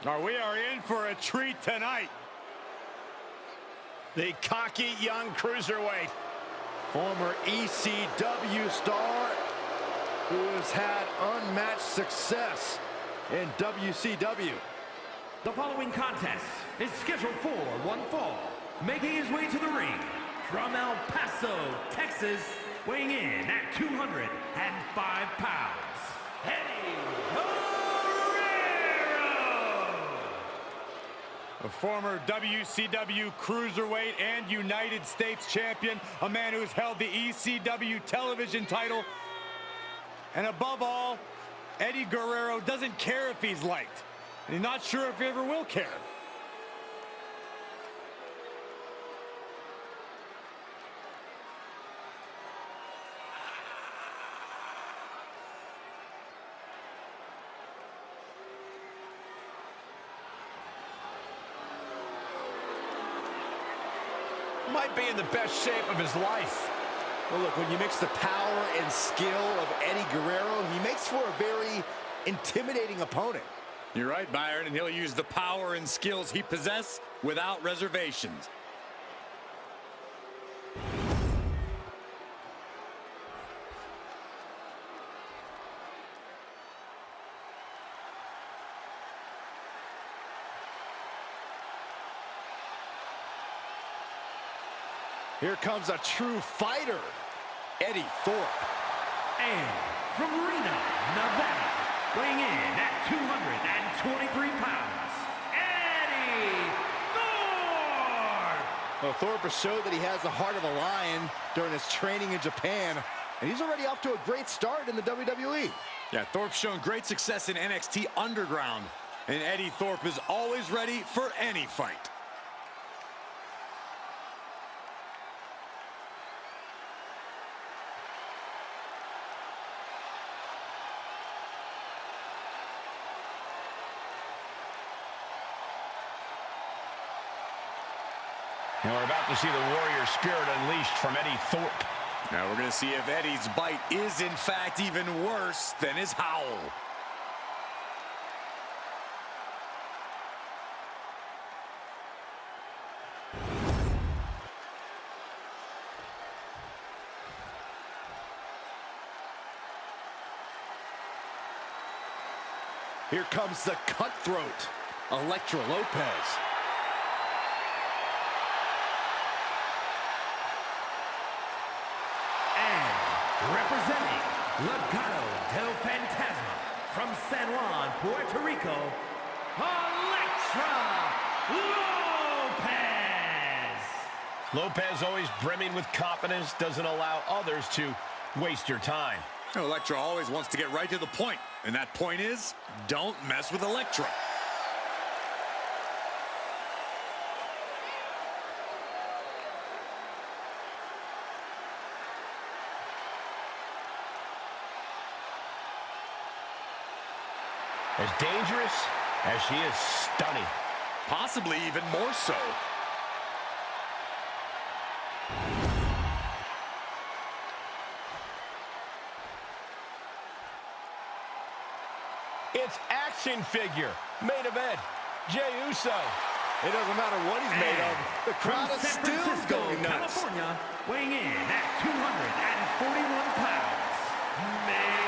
We are in for a treat tonight. The cocky young cruiserweight, former ECW star who has had unmatched success in WCW. The following contest is scheduled for one fall. Making his way to the ring from El Paso, Texas, weighing in at 205 pounds, Eddie Guerrero! A former WCW Cruiserweight and United States champion, a man who has held the ECW television title. And above all, Eddie Guerrero doesn't care if he's liked. And he's not sure if he ever will care. Might be in the best shape of his life. Well, look, when you mix the power and skill of Eddie Guerrero, he makes for a very intimidating opponent. You're right, Byron, and he'll use the power and skills he possesses without reservations. Here comes a true fighter, Eddie Thorpe. And from Reno, Nevada, weighing in at 223 pounds, Eddie Thorpe! Well, Thorpe has showed that he has the heart of a lion during his training in Japan, and he's already off to a great start in the WWE. Yeah, Thorpe's shown great success in NXT Underground, and Eddie Thorpe is always ready for any fight. And we're about to see the warrior spirit unleashed from Eddie Thorpe. Now we're going to see if Eddie's bite is in fact even worse than his howl. Here comes the cutthroat, Elektra Lopez. Representing Legado del Fantasma from San Juan, Puerto Rico, Elektra Lopez! Lopez always brimming with confidence, doesn't allow others to waste your time. Elektra always wants to get right to the point, and that point is, don't mess with Elektra. As dangerous as she is stunning. Possibly even more so. It's action figure. Main event, Jey Uso. It doesn't matter what he's made of. The crowd is San still Francisco, going nuts. California, weighing in at 241 pounds, main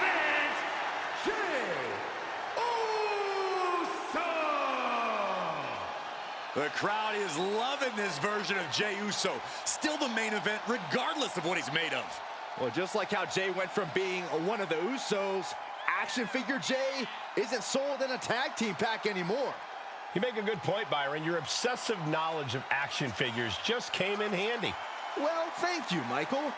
event, Jey Uso! The crowd is loving this version of Jey Uso. Still the main event, regardless of what he's made of. Well, just like how Jey went from being one of the Usos, action figure Jey isn't sold in a tag team pack anymore. You make a good point, Byron. Your obsessive knowledge of action figures just came in handy. Well, thank you, Michael.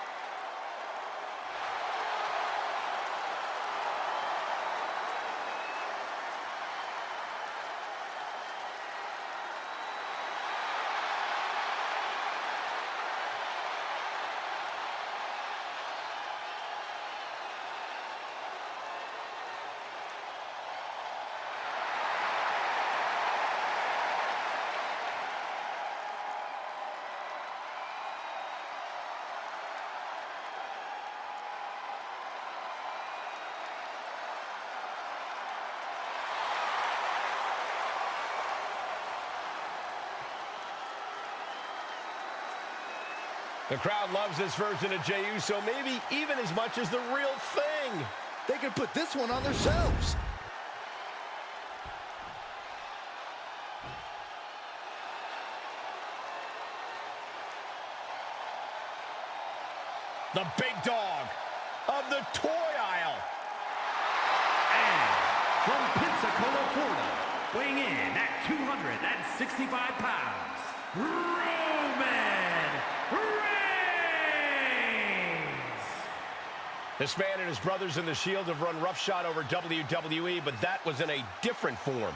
The crowd loves this version of Jey Uso, maybe even as much as the real thing. They could put this one on their shelves. The big dog of the toy aisle. And from Pensacola, Florida, weighing in at 265 pounds, Roman Reigns! This man and his brothers in the Shield have run roughshod over WWE, but that was in a different form.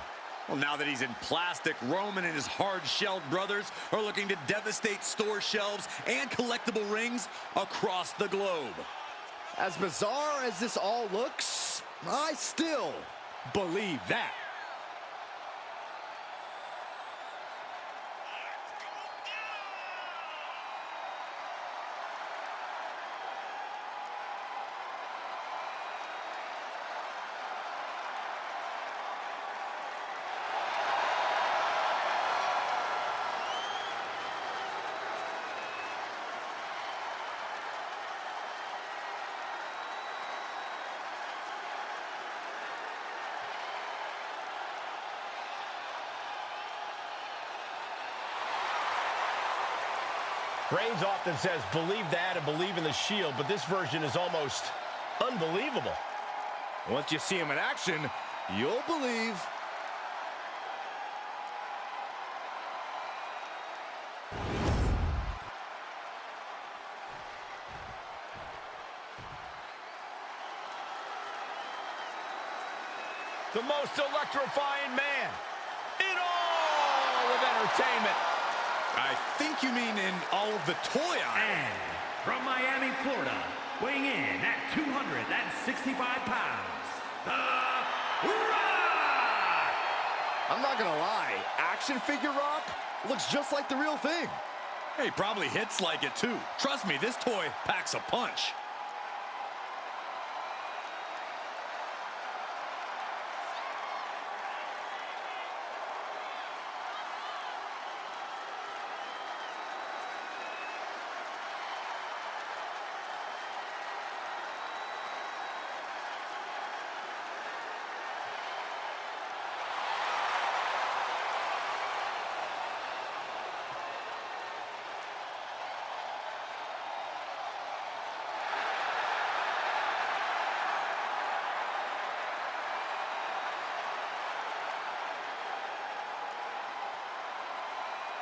Well, now that he's in plastic, Roman and his hard-shelled brothers are looking to devastate store shelves and collectible rings across the globe. As bizarre as this all looks, I still believe that. Reigns often says, believe that and believe in the Shield, but this version is almost unbelievable. Once you see him in action, you'll believe. The most electrifying man in all of entertainment. I think you mean in all of the toy aisle. And from Miami, Florida, weighing in at 265 pounds, The Rock! I'm not gonna lie, action figure Rock looks just like the real thing. He probably hits like it too. Trust me, this toy packs a punch.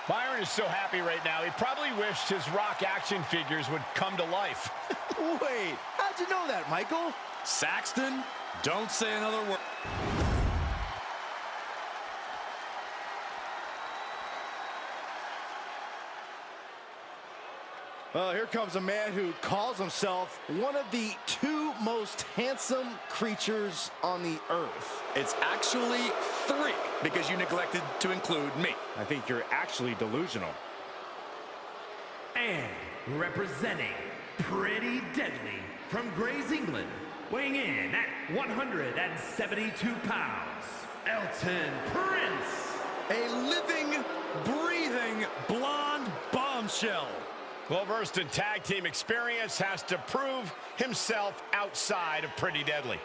Byron is so happy right now, he probably wished his Rock action figures would come to life. Wait, how'd you know that, Michael? Saxton, don't say another word. Well, here comes a man who calls himself one of the two most handsome creatures on the earth. It's actually 3 because you neglected to include me. I think you're actually delusional. And representing Pretty Deadly from Grays, England, weighing in at 172 pounds, Elton Prince. A living, breathing, blonde bombshell. Well-versed in tag team experience, has to prove himself outside of Pretty Deadly.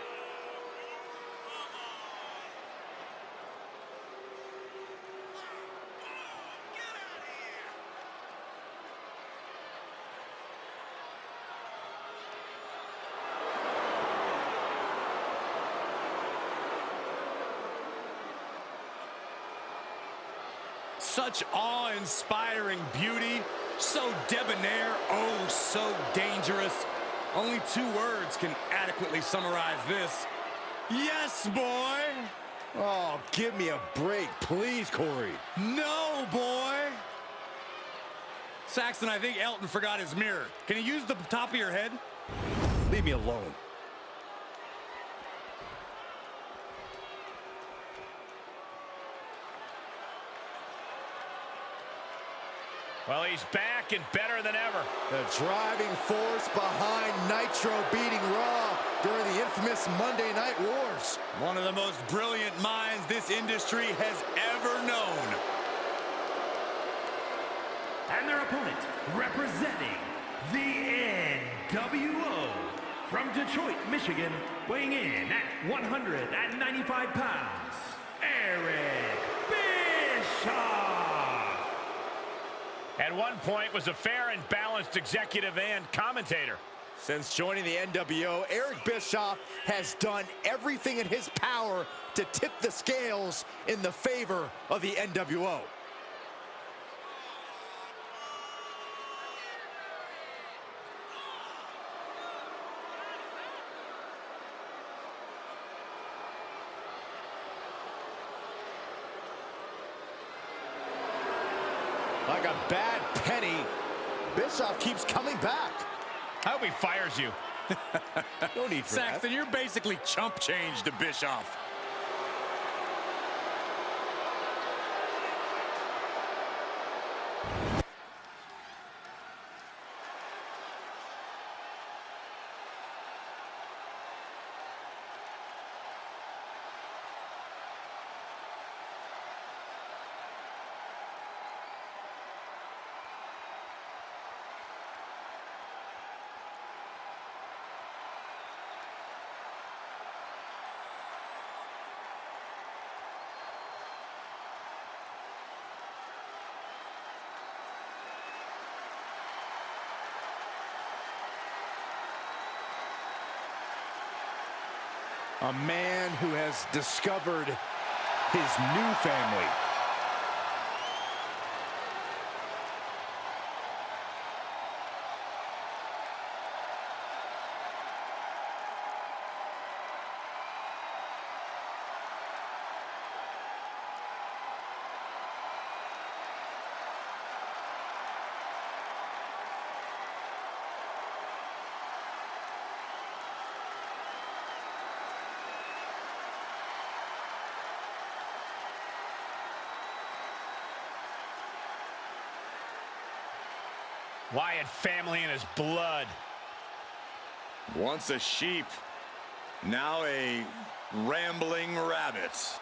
Such awe-inspiring beauty, so debonair, oh, so dangerous. Only 2 words can adequately summarize this. Yes, boy! Oh, give me a break, please, Corey. No, boy! Saxton, I think Elton forgot his mirror. Can you use the top of your head? Leave me alone. Well, he's back and better than ever. The driving force behind Nitro beating Raw during the infamous Monday Night Wars. One of the most brilliant minds this industry has ever known. And their opponent, representing the NWO, from Detroit, Michigan, weighing in at 195 pounds, Eric Bischoff. At one point was a fair and balanced executive and commentator. Since joining the NWO, Eric Bischoff has done everything in his power to tip the scales in the favor of the NWO. Like a bad penny, Bischoff keeps coming back. I hope he fires you. No need for Saxton, you're basically chump change to Bischoff. A man who has discovered his new family. Wyatt family in his blood. Once a sheep, now a rambling rabbit.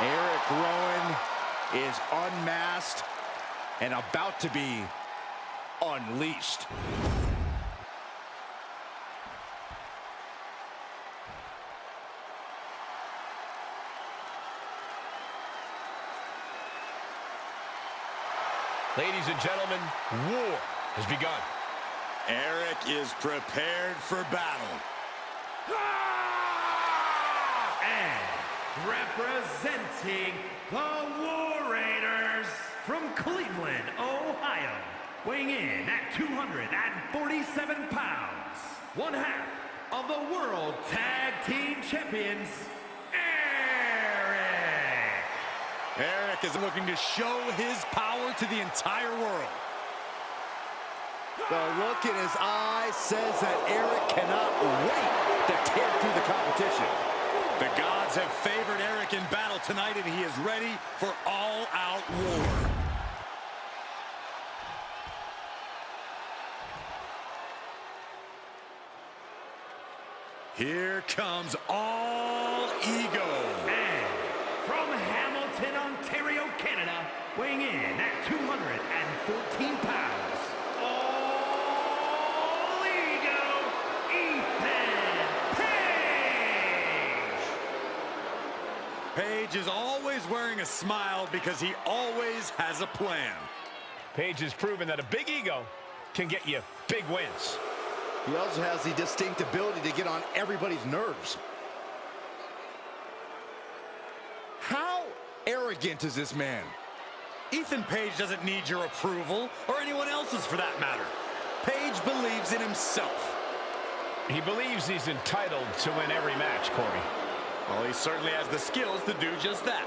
Eric Rowan is unmasked and about to be unleashed. Ladies and gentlemen, war has begun. Eric is prepared for battle. And representing the War Raiders from Cleveland, Ohio, weighing in at 247 pounds, one half of the World Tag Team Champions, Eric. Eric is looking to show his power to the entire world. The look in his eye says that Eric cannot wait to tear through the competition. The gods have favored Eric in battle tonight, and he is ready for all-out war. Here comes All Ego. And from Hamilton, Ontario, Canada, weighing in at 214 pounds, All Ego, Ethan Page. Page is always wearing a smile because he always has a plan. Page has proven that a big ego can get you big wins. He also has the distinct ability to get on everybody's nerves. How arrogant is this man? Ethan Page doesn't need your approval, or anyone else's for that matter. Page believes in himself. He believes he's entitled to win every match, Corey. Well, he certainly has the skills to do just that.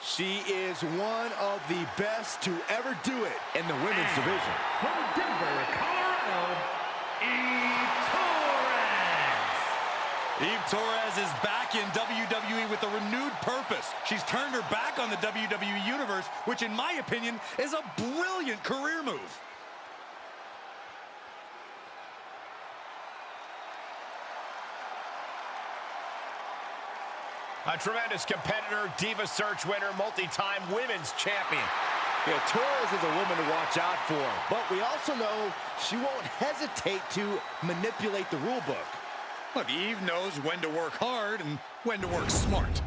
She is one of the best to ever do it in the women's division. From Denver, Colorado, Eve Torres. Eve Torres is back in WWE with a renewed purpose. She's turned her back on the WWE Universe, which in my opinion is a brilliant career move. A tremendous competitor, Diva Search winner, multi-time women's champion. Yeah, Torres is a woman to watch out for, but we also know she won't hesitate to manipulate the rule book. Look, Eve knows when to work hard and when to work smart.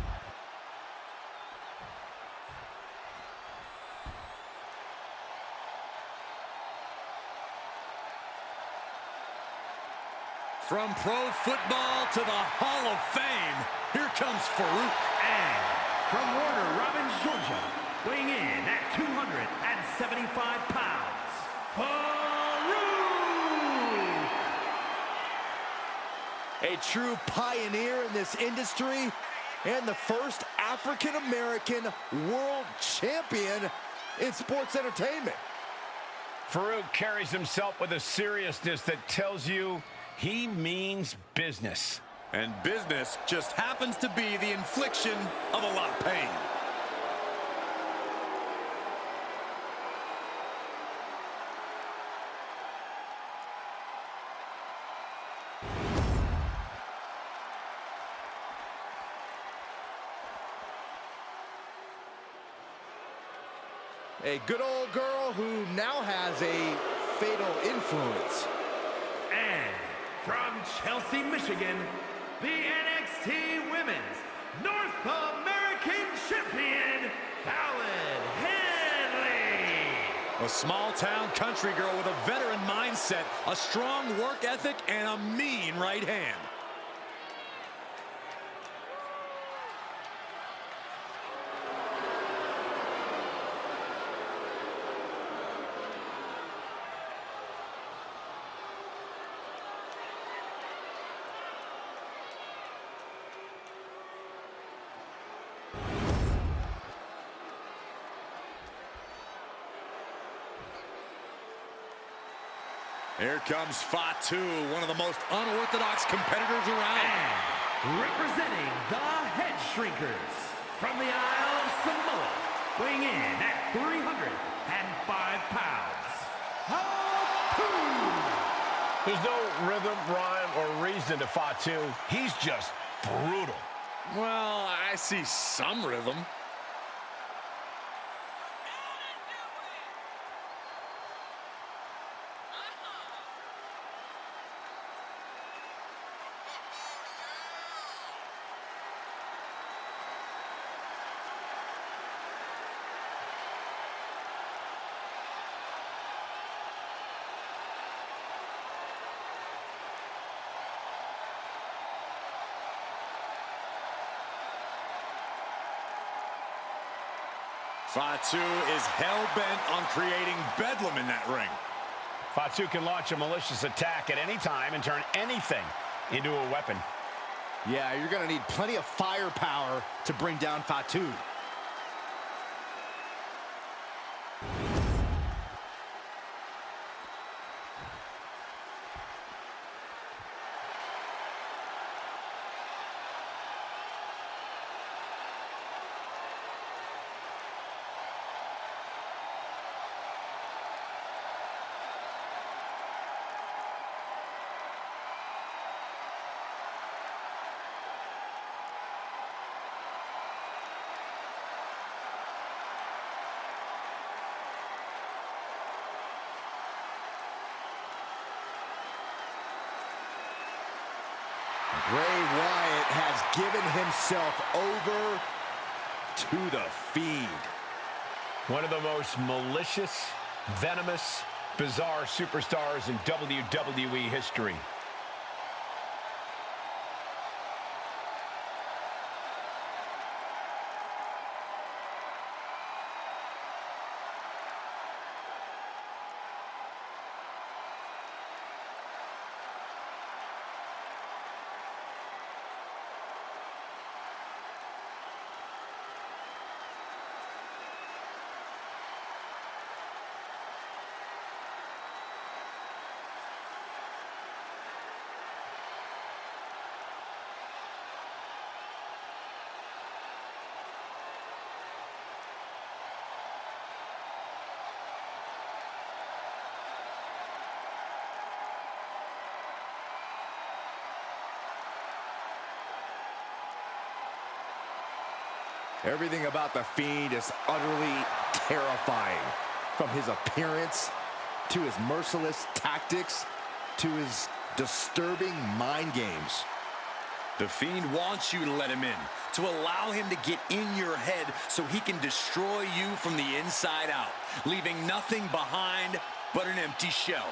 From pro football to the Hall of Fame, here comes Farouk. And from Warner Robins, Georgia, weighing in at 275 pounds, Farouk! A true pioneer in this industry and the first African-American world champion in sports entertainment. Farouk carries himself with a seriousness that tells you he means business. And business just happens to be the infliction of a lot of pain. A good old girl who now has a fatal influence. And from Chelsea, Michigan, the NXT Women's North American Champion, Fallon Henley. A small-town country girl with a veteran mindset, a strong work ethic, and a mean right hand. Here comes Fatu, one of the most unorthodox competitors around. And representing the Head Shrinkers from the Isle of Samoa, weighing in at 305 pounds, Fatu! There's no rhythm, rhyme, or reason to Fatu. He's just brutal. Well, I see some rhythm. Fatu is hell-bent on creating bedlam in that ring. Fatu can launch a malicious attack at any time and turn anything into a weapon. Yeah, you're going to need plenty of firepower to bring down Fatu. Bray Wyatt has given himself over to the Fiend. One of the most malicious, venomous, bizarre superstars in WWE history. Everything about The Fiend is utterly terrifying. From his appearance, to his merciless tactics, to his disturbing mind games. The Fiend wants you to let him in, to allow him to get in your head so he can destroy you from the inside out, leaving nothing behind but an empty shell.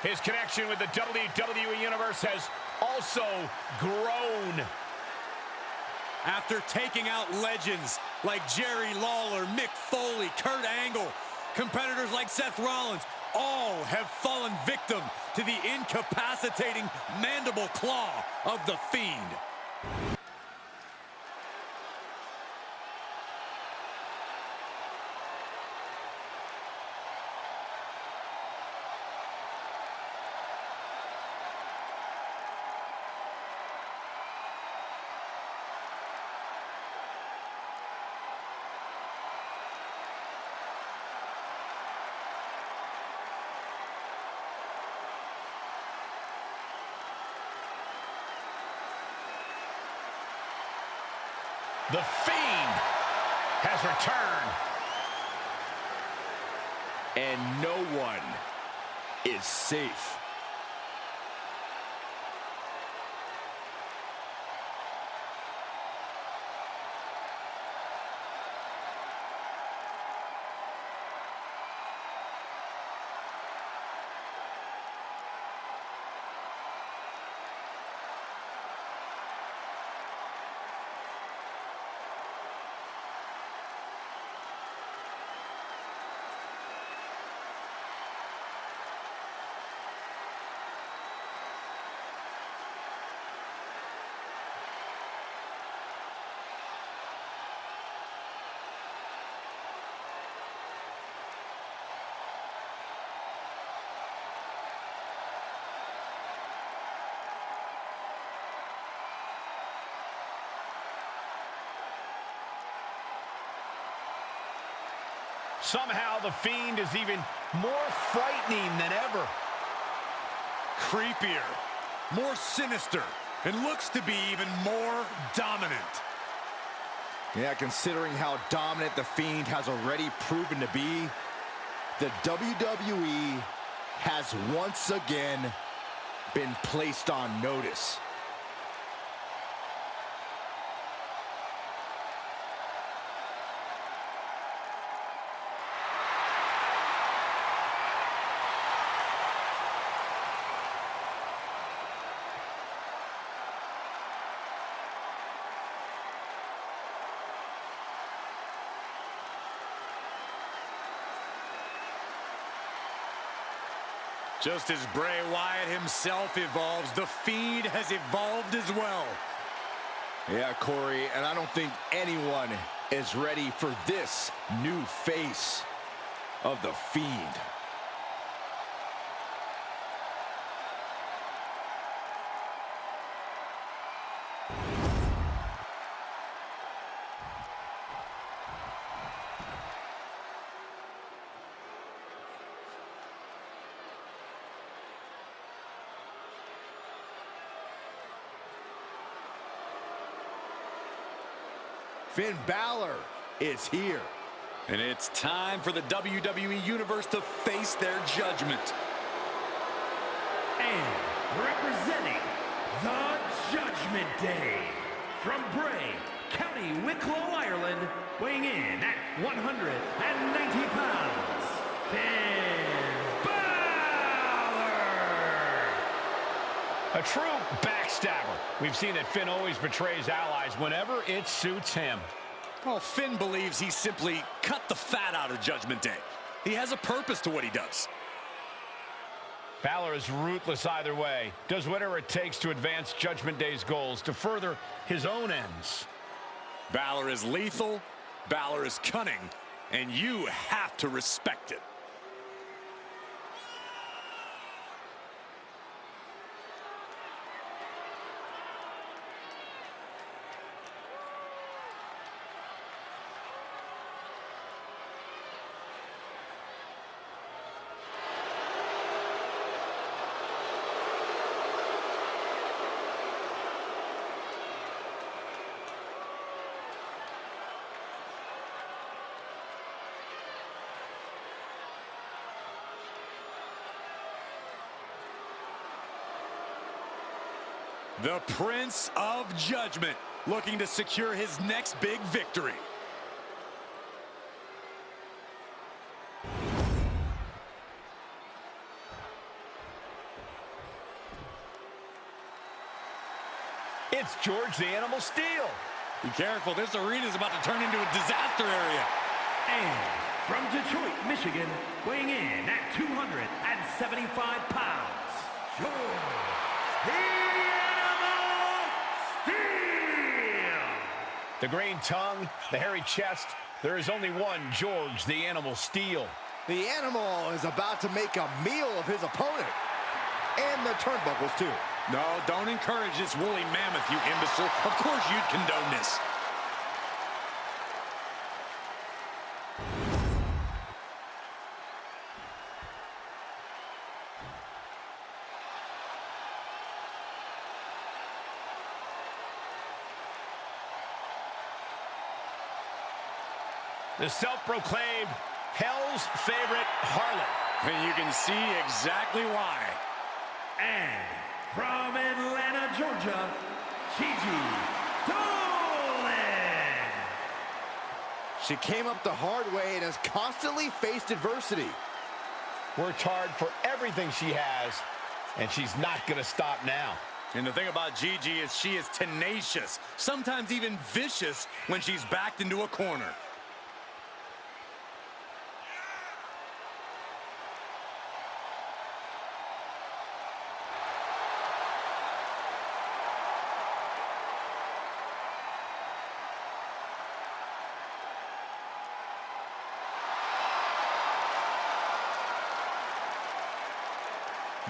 His connection with the WWE Universe has also grown. After taking out legends like Jerry Lawler, Mick Foley, Kurt Angle, competitors like Seth Rollins, all have fallen victim to the incapacitating mandible claw of The Fiend. The Fiend has returned. And no one is safe. Somehow the Fiend is even more frightening than ever. Creepier, more sinister, and looks to be even more dominant. Yeah, considering how dominant The Fiend has already proven to be, the WWE has once again been placed on notice. Just as Bray Wyatt himself evolves, The Fiend has evolved as well. Yeah, Corey, and I don't think anyone is ready for this new face of The Fiend. Finn Balor is here. And it's time for the WWE Universe to face their judgment. And representing the Judgment Day, from Bray, County Wicklow, Ireland, weighing in at 190 pounds, Finn Balor! A true backstabber. We've seen that Finn always betrays allies whenever it suits him. Well, Finn believes he simply cut the fat out of Judgment Day. He has a purpose to what he does. Balor is ruthless either way. Does whatever it takes to advance Judgment Day's goals, to further his own ends. Balor is lethal, Balor is cunning, and you have to respect it. The Prince of Judgment looking to secure his next big victory. It's George the Animal Steel. Be careful, this arena is about to turn into a disaster area. And from Detroit, Michigan, weighing in at 275 pounds, George the Animal Steel. The green tongue, the hairy chest. There is only one George the Animal Steel. The Animal is about to make a meal of his opponent. And the turnbuckles, too. No, don't encourage this woolly mammoth, you imbecile. Of course you'd condone this. The self-proclaimed Hell's favorite harlot. And you can see exactly why. And from Atlanta, Georgia, Gigi Dolan. She came up the hard way and has constantly faced adversity. Worked hard for everything she has, and she's not going to stop now. And the thing about Gigi is she is tenacious, sometimes even vicious when she's backed into a corner.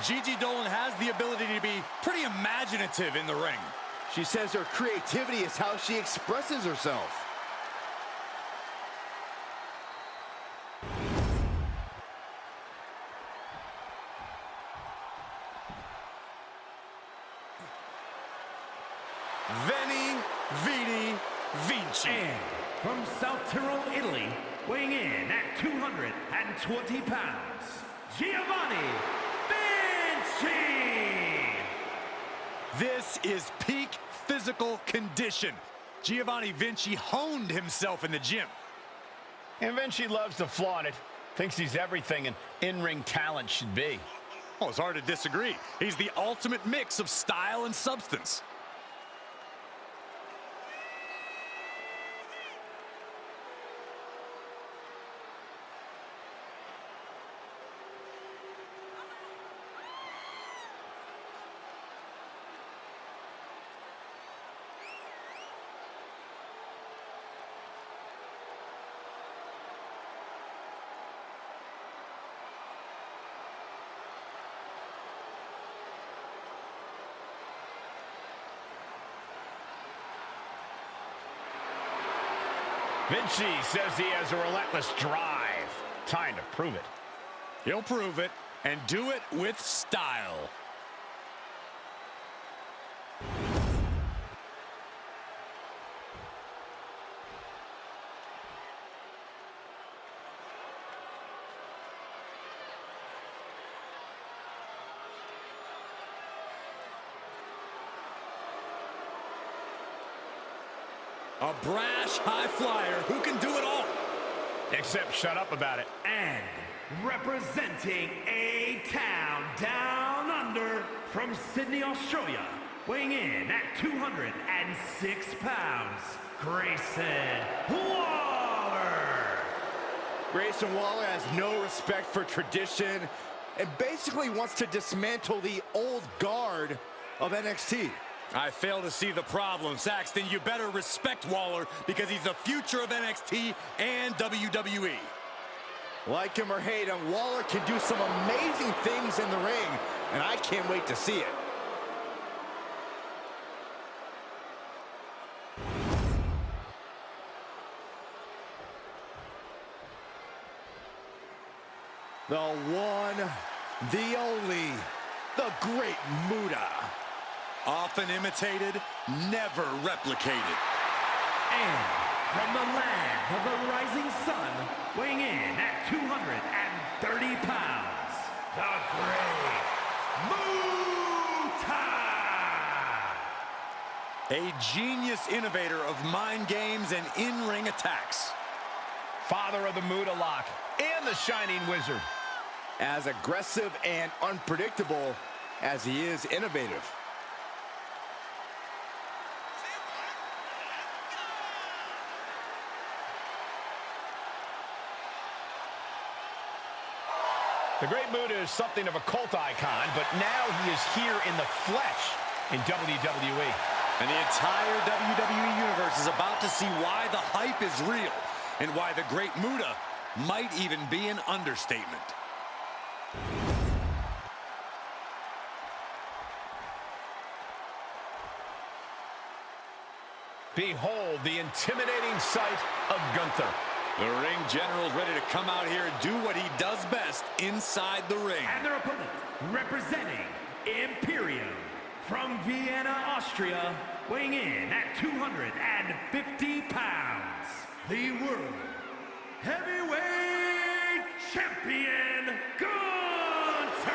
Gigi Dolan has the ability to be pretty imaginative in the ring. She says her creativity is how she expresses herself. Veni, Vidi, Vinci. And from South Tyrol, Italy, weighing in at 220 pounds, Giovanni Vinci. This is peak physical condition. Giovanni Vinci honed himself in the gym. And Vinci loves to flaunt it. Thinks he's everything an in-ring talent should be. Oh, it's hard to disagree. He's the ultimate mix of style and substance. Vinci says he has a relentless drive. Time to prove it. He'll prove it, and do it with style. A brash high flyer who can do it all. Except shut up about it. And representing A-Town Down Under from Sydney, Australia, weighing in at 206 pounds, Grayson Waller. Grayson Waller has no respect for tradition and basically wants to dismantle the old guard of NXT. I fail to see the problem. Saxton, you better respect Waller because he's the future of NXT and WWE. Like him or hate him, Waller can do some amazing things in the ring, and I can't wait to see it. The one, the only, the Great Muta. Often imitated, never replicated. And from the land of the rising sun, weighing in at 230 pounds, the Great Muta! A genius innovator of mind games and in-ring attacks. Father of the Muta Lock and the Shining Wizard. As aggressive and unpredictable as he is innovative. The Great Muta is something of a cult icon, but now he is here in the flesh in WWE. And the entire WWE Universe is about to see why the hype is real and why the Great Muta might even be an understatement. Behold the intimidating sight of Gunther. The ring general's ready to come out here and do what he does best inside the ring. And their opponent, representing Imperium from Vienna, Austria, weighing in at 250 pounds, the World Heavyweight Champion, Gunther!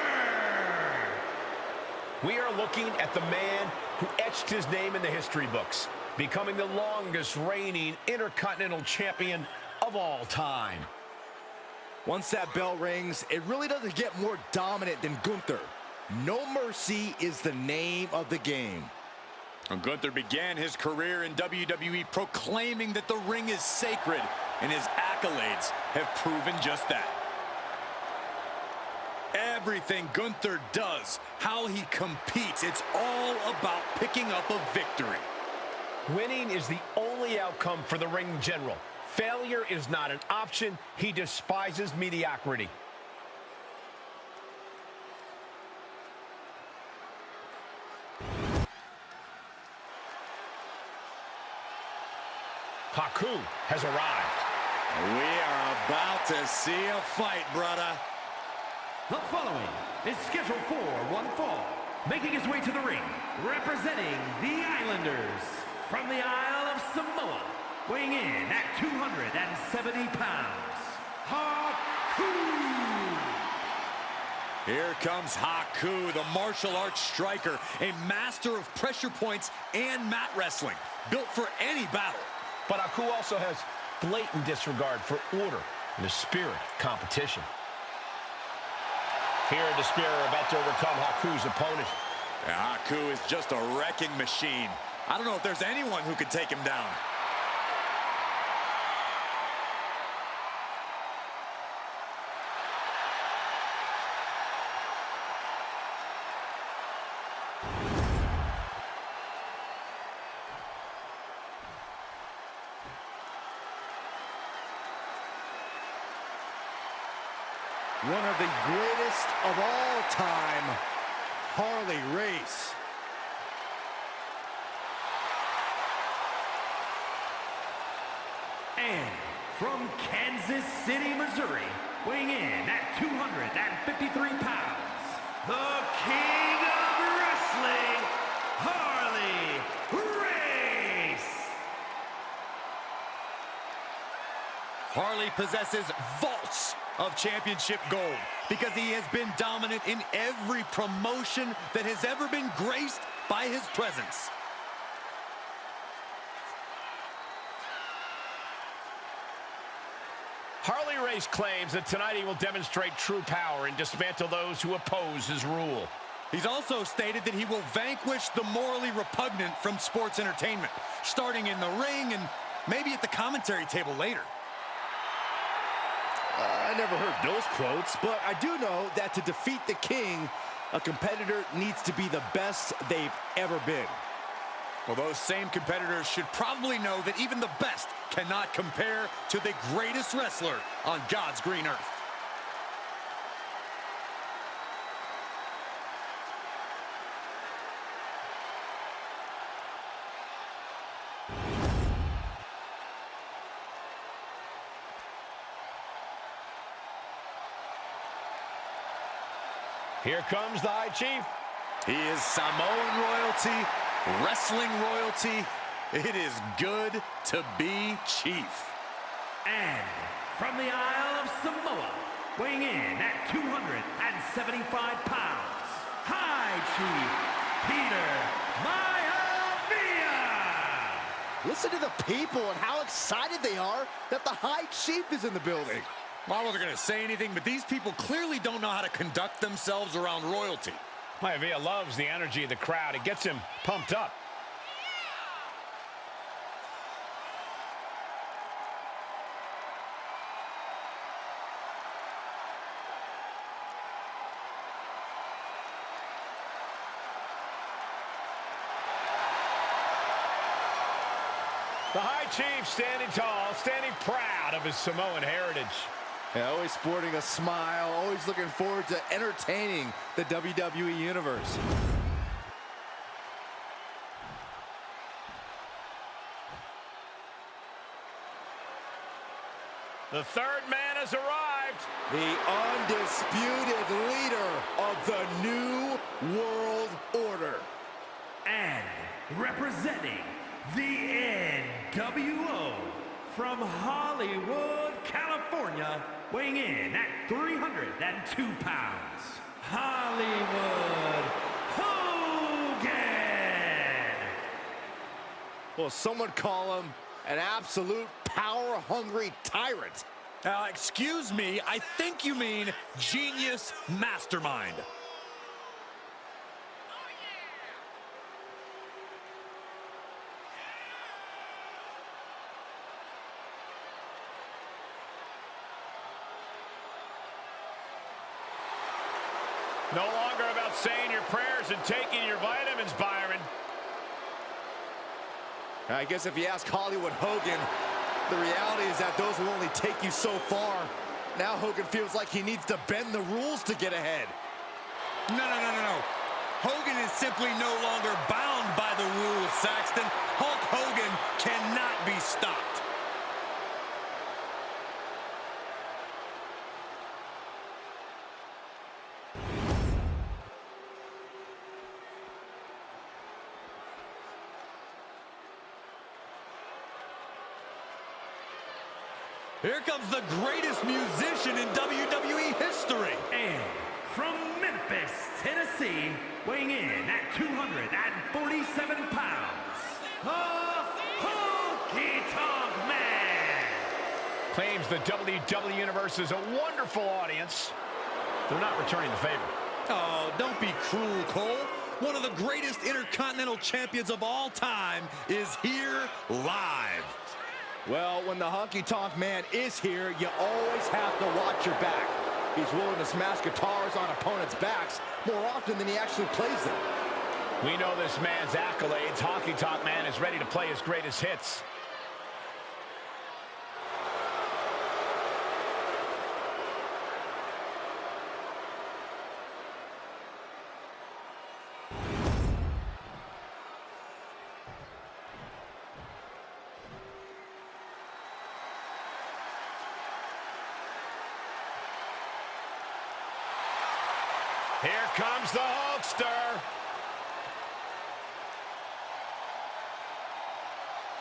We are looking at the man who etched his name in the history books, becoming the longest reigning Intercontinental Champion of all time. Once that bell rings, it really doesn't get more dominant than Gunther. No Mercy is the name of the game. And Gunther began his career in WWE proclaiming that the ring is sacred, and his accolades have proven just that. Everything Gunther does, how he competes, it's all about picking up a victory. Winning is the only outcome for the ring general. Failure is not an option. He despises mediocrity. Haku has arrived. We are about to see a fight, brother. The following is scheduled for one fall, making his way to the ring, representing the Islanders from the Isle of Samoa, weighing in at 270 pounds, Haku! Here comes Haku, the martial arts striker, a master of pressure points and mat wrestling, built for any battle. But Haku also has blatant disregard for order and the spirit of competition. Fear and despair are about to overcome Haku's opponent. Haku is just a wrecking machine. I don't know if there's anyone who could take him down. One of the greatest of all time, Harley Race. And from Kansas City, Missouri, weighing in at 253 pounds, the King of Wrestling, Harley Race! Harley possesses vaults of championship gold because he has been dominant in every promotion that has ever been graced by his presence. Harley Race claims that tonight he will demonstrate true power and dismantle those who oppose his rule. He's also stated that he will vanquish the morally repugnant from sports entertainment, starting in the ring and maybe at the commentary table later. I never heard those quotes, but I do know that to defeat the King, a competitor needs to be the best they've ever been. Well, those same competitors should probably know that even the best cannot compare to the greatest wrestler on God's green earth. Here comes the High Chief. He is Samoan royalty, wrestling royalty. It is good to be Chief. And from the Isle of Samoa, weighing in at 275 pounds, High Chief Peter Maivia! Listen to the people and how excited they are that the High Chief is in the building. Well, I wasn't going to say anything, but these people clearly don't know how to conduct themselves around royalty. Maivia loves the energy of the crowd. It gets him pumped up. The High Chief standing tall, standing proud of his Samoan heritage. Yeah, always sporting a smile, always looking forward to entertaining the WWE Universe. The third man has arrived. The undisputed leader of the New World Order. And representing the NWO from Hollywood, California, weighing in at 302 pounds, Hollywood Hogan! Well, someone call him an absolute power-hungry tyrant. Excuse me, I think you mean genius mastermind. No longer about saying your prayers and taking your vitamins, Byron. I guess if you ask Hollywood Hogan, the reality is that those will only take you so far. Now Hogan feels like he needs to bend the rules to get ahead. No. Hogan is simply no longer bound by the rules, Saxton. Hulk Hogan cannot be stopped. Here comes the greatest musician in WWE history. And from Memphis, Tennessee, weighing in at 247 pounds, the Honky Tonk Man! Claims the WWE Universe is a wonderful audience. They're not returning the favor. Oh, don't be cruel, Cole. One of the greatest Intercontinental Champions of all time is here live. Well, when the Honky Tonk Man is here, you always have to watch your back. He's willing to smash guitars on opponents' backs more often than he actually plays them. We know this man's accolades. Honky Tonk Man is ready to play his greatest hits. Here comes the Hulkster.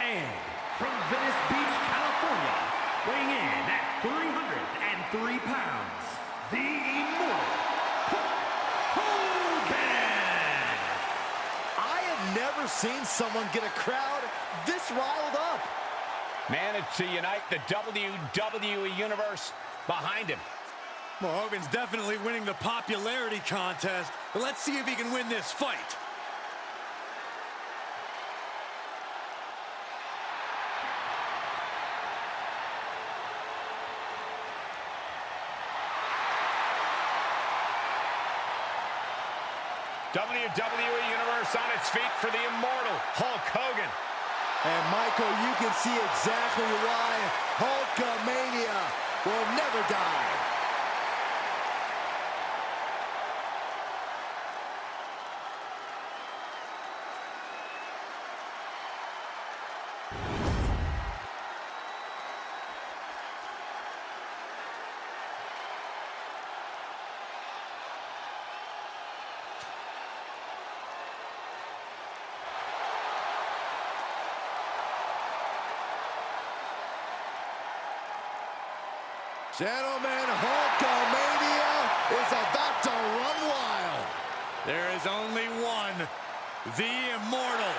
And from Venice Beach, California, weighing in at 303 pounds, the Immortal Hulk Hogan! I have never seen someone get a crowd this riled up. Managed to unite the WWE Universe behind him. Well, Hogan's definitely winning the popularity contest, but let's see if he can win this fight. WWE Universe on its feet for the immortal Hulk Hogan. And Michael, you can see exactly why Hulkamania will never die. Gentlemen, Hulkamania is about to run wild. There is only one, the Immortal.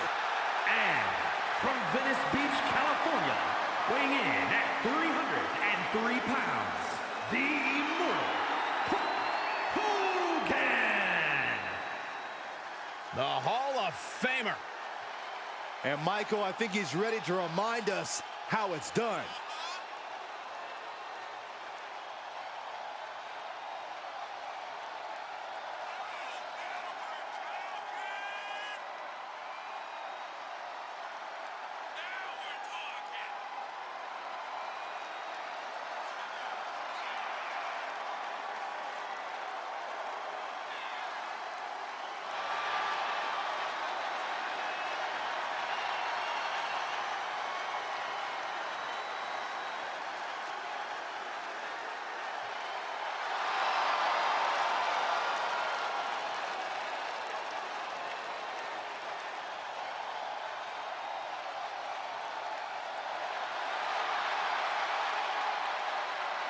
And from Venice Beach, California, weighing in at 303 pounds, the Immortal Hulk Hogan. The Hall of Famer. And Michael, I think he's ready to remind us how it's done.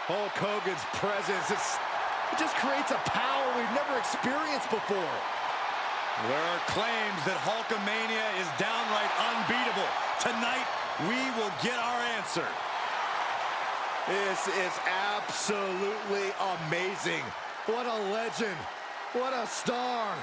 Hulk Hogan's presence, it just creates a power we've never experienced before. There are claims that Hulkamania is downright unbeatable. Tonight, we will get our answer. This is absolutely amazing. What a legend. What a star.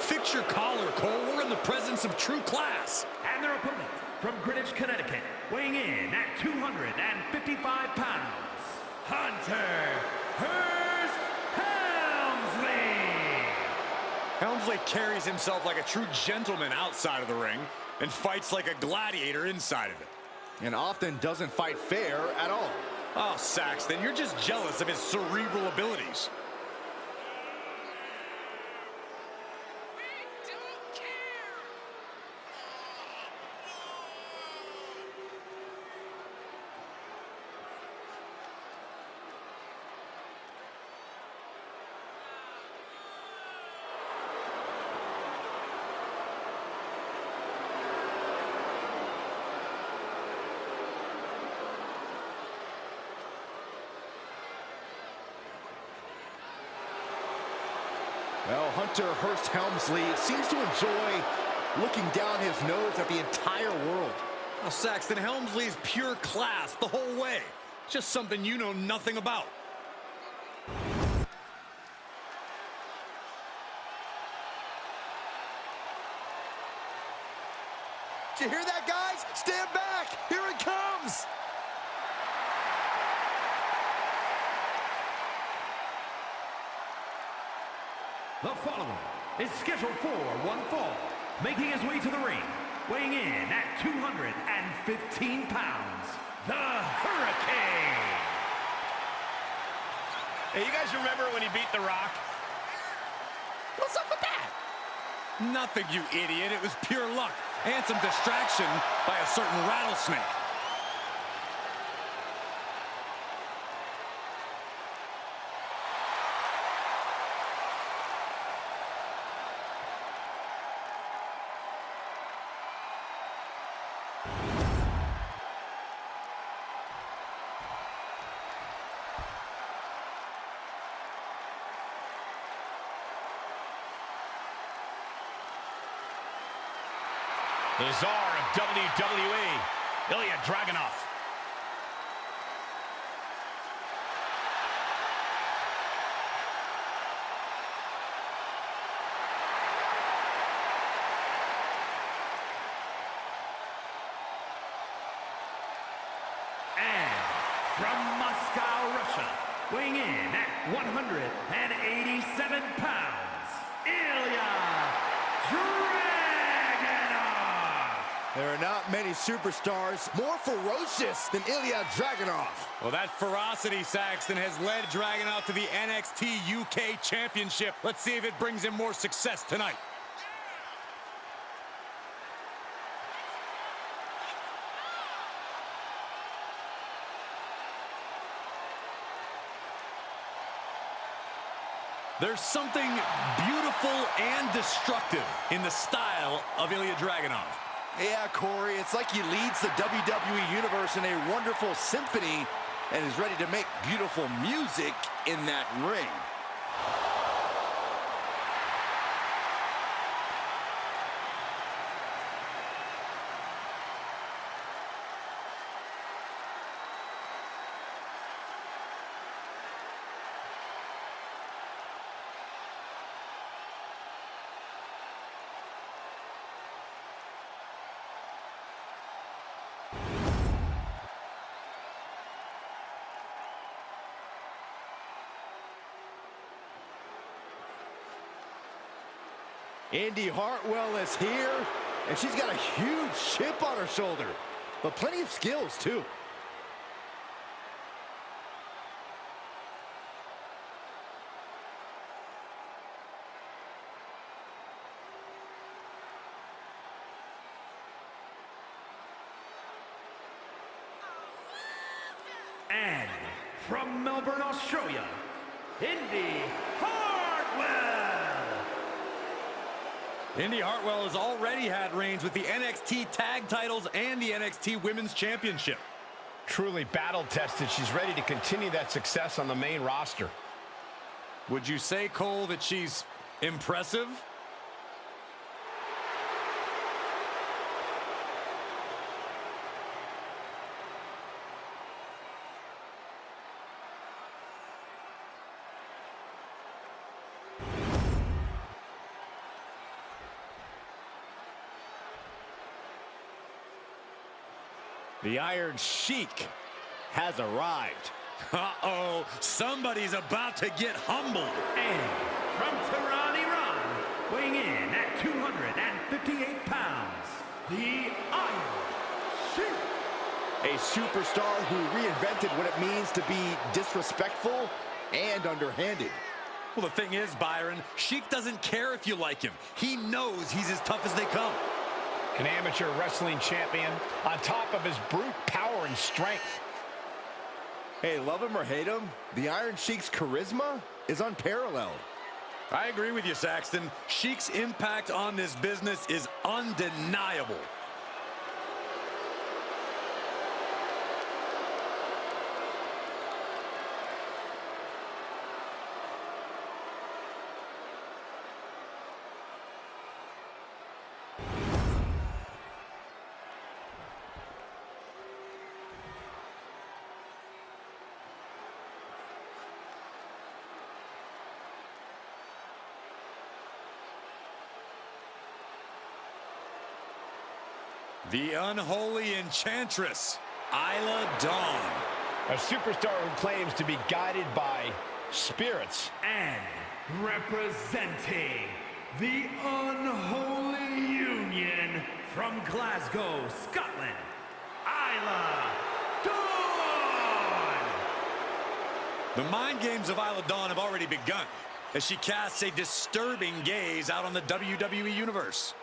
Fix your collar, Cole. We're in the presence of true class. And their opponent from Greenwich, Connecticut, weighing in at 255 pounds, Hunter Hearst Helmsley. Helmsley carries himself like a true gentleman outside of the ring and fights like a gladiator inside of it. And often doesn't fight fair at all. Oh, Saxton, you're just jealous of his cerebral abilities. Well, Hunter Hearst Helmsley seems to enjoy looking down his nose at the entire world. Well, Saxton, Helmsley is pure class the whole way. Just something you know nothing about. Did you hear that, guys? Stand back! Here it comes! The following is scheduled for one fall, making his way to the ring, weighing in at 215 pounds, the Hurricane. Hey, you guys remember when he beat The Rock? What's up with that? Nothing, you idiot. It was pure luck and some distraction by a certain rattlesnake. The Czar of WWE, Ilya Dragunov. from Moscow, Russia, weighing in at 187 pounds, Ilya Dragunov. There are not many superstars more ferocious than Ilya Dragunov. Well, that ferocity, Saxton, has led Dragunov to the NXT UK Championship. Let's see if it brings him more success tonight. There's something beautiful and destructive in the style of Ilya Dragunov. Yeah, Corey, it's like he leads the WWE Universe in a wonderful symphony and is ready to make beautiful music in that ring. Indy Hartwell is here, and she's got a huge chip on her shoulder, but plenty of skills, too. And from Melbourne, Australia, Indy Hartwell. Indy Hartwell has already had reigns with the NXT Tag Titles and the NXT Women's Championship. Truly battle-tested. She's ready to continue that success on the main roster. Would you say, Cole, that she's impressive? The Iron Sheik has arrived. Uh-oh, somebody's about to get humbled. And from Tehran, Iran, weighing in at 258 pounds, the Iron Sheik. A superstar who reinvented what it means to be disrespectful and underhanded. Well, the thing is, Byron, Sheik doesn't care if you like him. He knows he's as tough as they come. An amateur wrestling champion on top of his brute power and strength. Hey, love him or hate him, the Iron Sheik's charisma is unparalleled. I agree with you, Saxton. Sheik's impact on this business is undeniable. The unholy enchantress, Isla Dawn. A superstar who claims to be guided by spirits. And representing the Unholy Union from Glasgow, Scotland, Isla Dawn. The mind games of Isla Dawn have already begun as she casts a disturbing gaze out on the WWE Universe.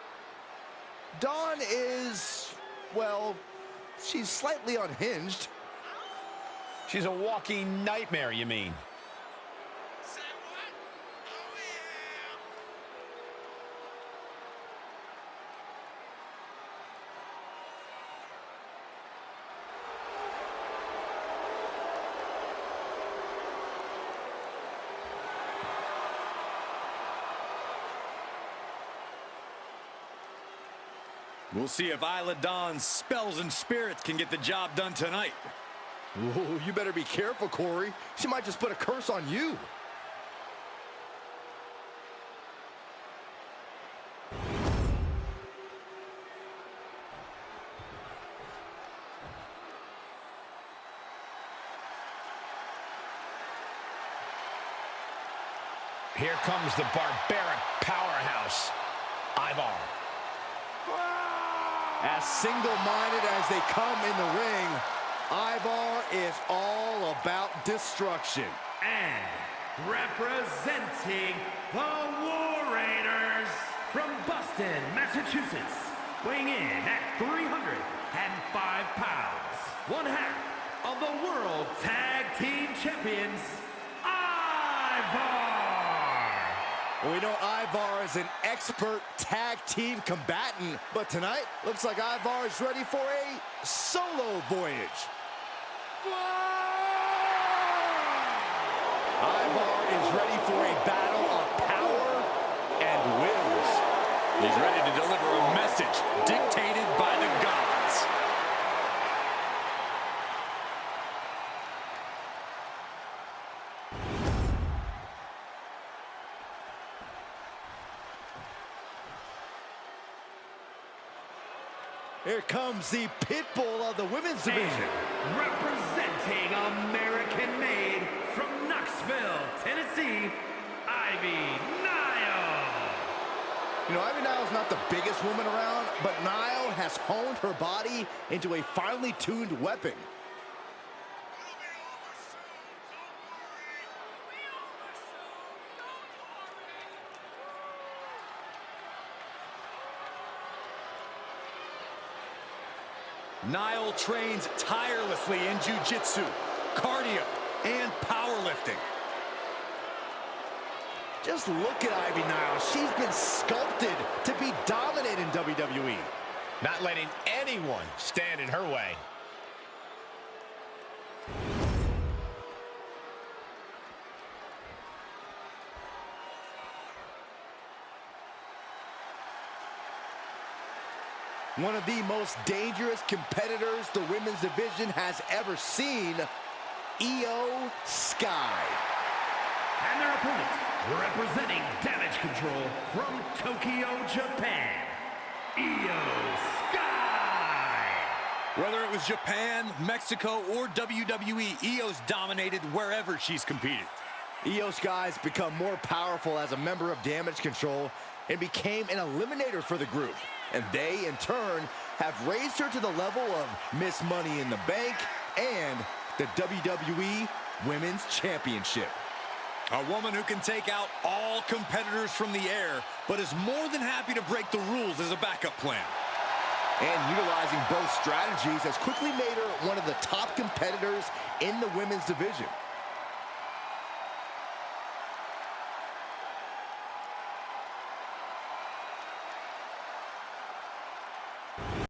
Dawn is, well, she's slightly unhinged. She's a walking nightmare, you mean? Say what? Oh, yeah. We'll see if Isla Dawn's spells and spirits can get the job done tonight. Ooh, you better be careful, Corey. She might just put a curse on you. Here comes the barbaric powerhouse, Ivar. As single-minded as they come in the ring, Ivar is all about destruction. And representing the War Raiders from Boston, Massachusetts, weighing in at 305 pounds, one half of the World Tag Team Champions, Ivar! Well, we know Ivar is an expert tag team combatant, but tonight looks like Ivar is ready for a solo voyage. Ivar is ready for a battle of power and wills. He's ready to deliver a message dictated by the gods. Here comes the pit bull of the women's division. And representing American-made from Knoxville, Tennessee, Ivy Nile. You know, Ivy Nile's not the biggest woman around, but Nile has honed her body into a finely tuned weapon. Nile trains tirelessly in jiu-jitsu, cardio, and powerlifting. Just look at Ivy Nile. She's been sculpted to be dominant in WWE. Not letting anyone stand in her way. One of the most dangerous competitors the women's division has ever seen, Io Sky. And their opponent, representing Damage Control from Tokyo, Japan, Io Sky. Whether it was Japan, Mexico, or WWE, Io's dominated wherever she's competed. Io Sky's become more powerful as a member of Damage Control and became an eliminator for the group. And they, in turn, have raised her to the level of Miss Money in the Bank and the WWE Women's Championship. A woman who can take out all competitors from the air, but is more than happy to break the rules as a backup plan. And utilizing both strategies has quickly made her one of the top competitors in the women's division.